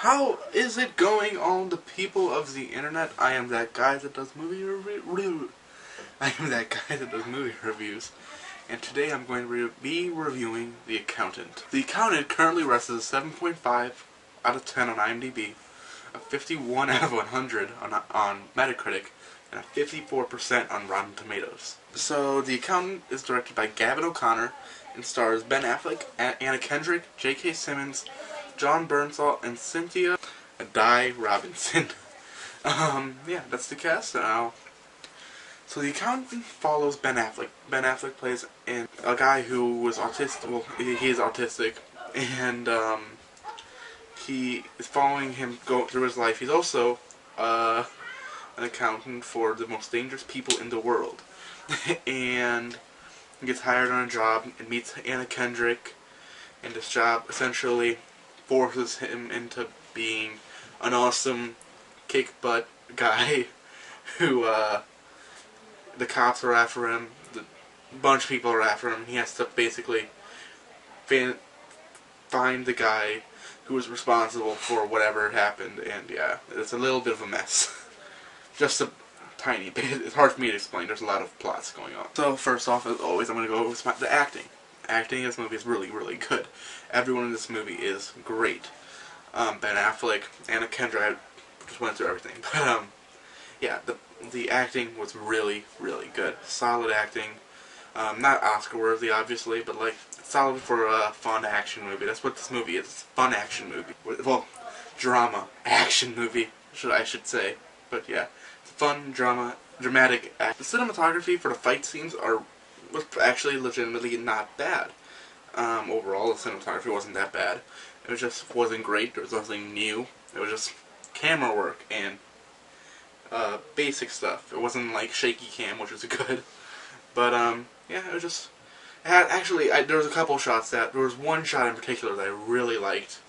How is it going on, the people of the internet? I am that guy that does movie reviews, and today I'm going to be reviewing The Accountant. The Accountant currently rests as a 7.5 out of 10 on IMDb, a 51 out of 100 on Metacritic, and a 54% on Rotten Tomatoes. So, The Accountant is directed by Gavin O'Connor and stars Ben Affleck, Anna Kendrick, J.K. Simmons, John Bernthal, and Cynthia Addai Robinson. Yeah, that's the cast now. So The Accountant follows Ben Affleck. Ben Affleck plays a guy who was autistic. Well, he is autistic, and he is following him go through his life. He's also an accountant for the most dangerous people in the world, and he gets hired on a job and meets Anna Kendrick, and this job essentially forces him into being an awesome kick-butt guy who, the cops are after him, a bunch of people are after him. He has to basically find the guy who was responsible for whatever happened, and yeah, it's a little bit of a mess. Just a tiny bit. It's hard for me to explain. There's a lot of plots going on. So first off, as always, I'm going to go over the acting. Acting in this movie is really, really good. Everyone in this movie is great. Ben Affleck, Anna Kendrick, I just went through everything. But, yeah, the acting was really, really good. Solid acting. Not Oscar-worthy, obviously, but, like, solid for a fun action movie. That's what this movie is. It's a fun action movie. Well, drama action movie, I should say. But, yeah, it's a fun, dramatic act. The cinematography for the fight scenes was actually legitimately not bad. Overall, the cinematography wasn't that bad. It just wasn't great. There was nothing new. It was just camera work and basic stuff. It wasn't like shaky cam, which was good. But yeah, it was just. There was a couple shots there was one shot in particular that I really liked.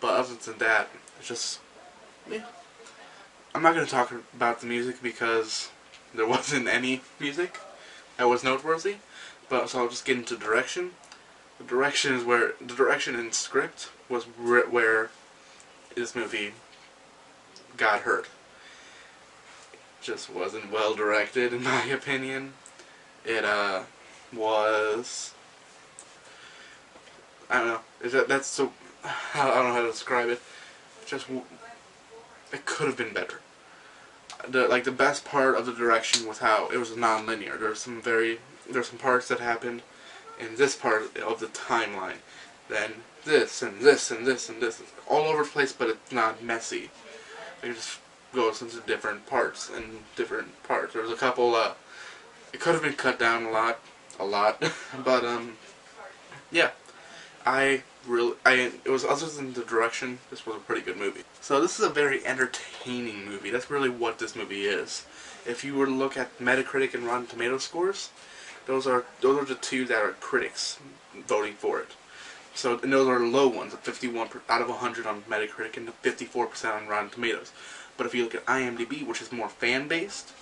But other than that, it's just, yeah. I'm not going to talk about the music because there wasn't any music that was noteworthy. But so I'll just get into direction. The direction and script was where this movie got hurt. It just wasn't well directed, in my opinion. It was, I don't know. That's so, I don't know how to describe it. It could have been better. The best part of the direction was how it was non-linear. There's some parts that happened in this part of the timeline, then this and this and this and this, all over the place, but it's not messy. It just goes into different parts and different parts. There's a couple. It could have been cut down a lot, but yeah. It was, other than the direction, this was a pretty good movie. So this is a very entertaining movie. That's really what this movie is. If you were to look at Metacritic and Rotten Tomatoes scores, those are the two that are critics voting for it. So, and those are low ones, 51 out of 100 on Metacritic and 54% on Rotten Tomatoes. But if you look at IMDb, which is more fan-based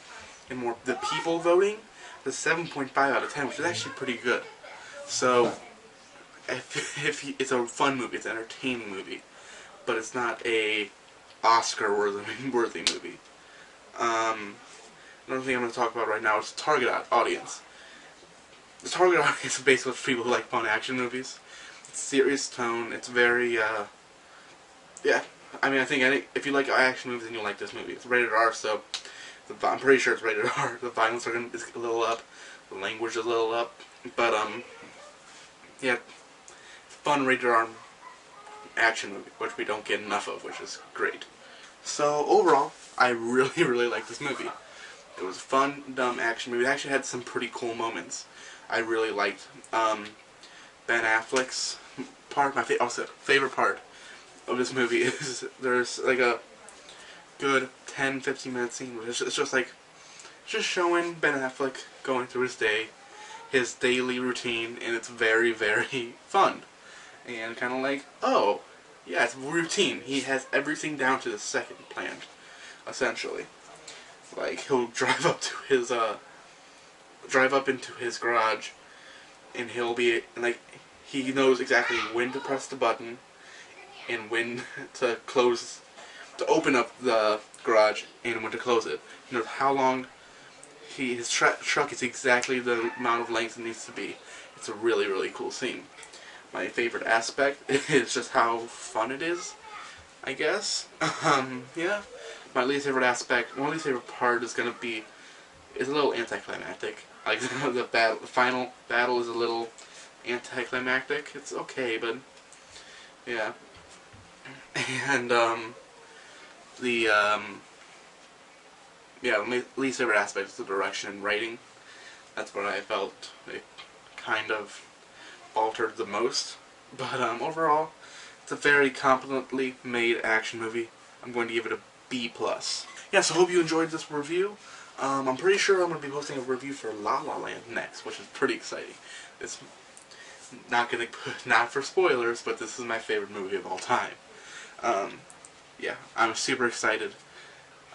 and more the people voting, the 7.5 out of 10, which is actually pretty good. So, it's a fun movie, it's an entertaining movie, but it's not a Oscar-worthy movie. Another thing I'm going to talk about right now is target audience. The target audience is basically people who like fun action movies. It's serious tone. It's very, yeah. I mean, I think if you like action movies, then you'll like this movie. It's rated R, so I'm pretty sure it's rated R. The violence is a little up. The language is a little up. But, yeah. Fun rated R action movie, which we don't get enough of, which is great. So, overall, I really, really like this movie. It was a fun, dumb action movie. It actually had some pretty cool moments. I really liked Ben Affleck's part. My favorite part of this movie is there's like a good 10-15 minute scene where it's just like showing Ben Affleck going through his day, his daily routine, and it's very, very fun. And kind of like, oh, yeah, it's routine. He has everything down to the second planned, essentially. Like, he'll drive up into his garage, and he'll be, like, he knows exactly when to press the button, and when to open up the garage and when to close it. He knows how long his truck is exactly the amount of length it needs to be. It's a really, really cool scene. My favorite aspect is just how fun it is, I guess. Yeah. My least favorite aspect, one least favorite part is gonna be, is a little anticlimactic. Like the final battle is a little anticlimactic. It's okay, but yeah. And the yeah, my least favorite aspect is the direction and writing. That's what I felt it kind of altered the most. But overall, it's a very competently made action movie. I'm going to give it a B+. Yeah, so hope you enjoyed this review. I'm pretty sure I'm going to be posting a review for La La Land next, which is pretty exciting. It's not for spoilers, but this is my favorite movie of all time. Yeah, I'm super excited.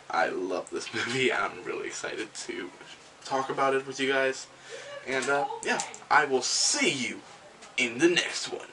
I love this movie. I'm really excited to talk about it with you guys. And yeah, I will see you in the next one.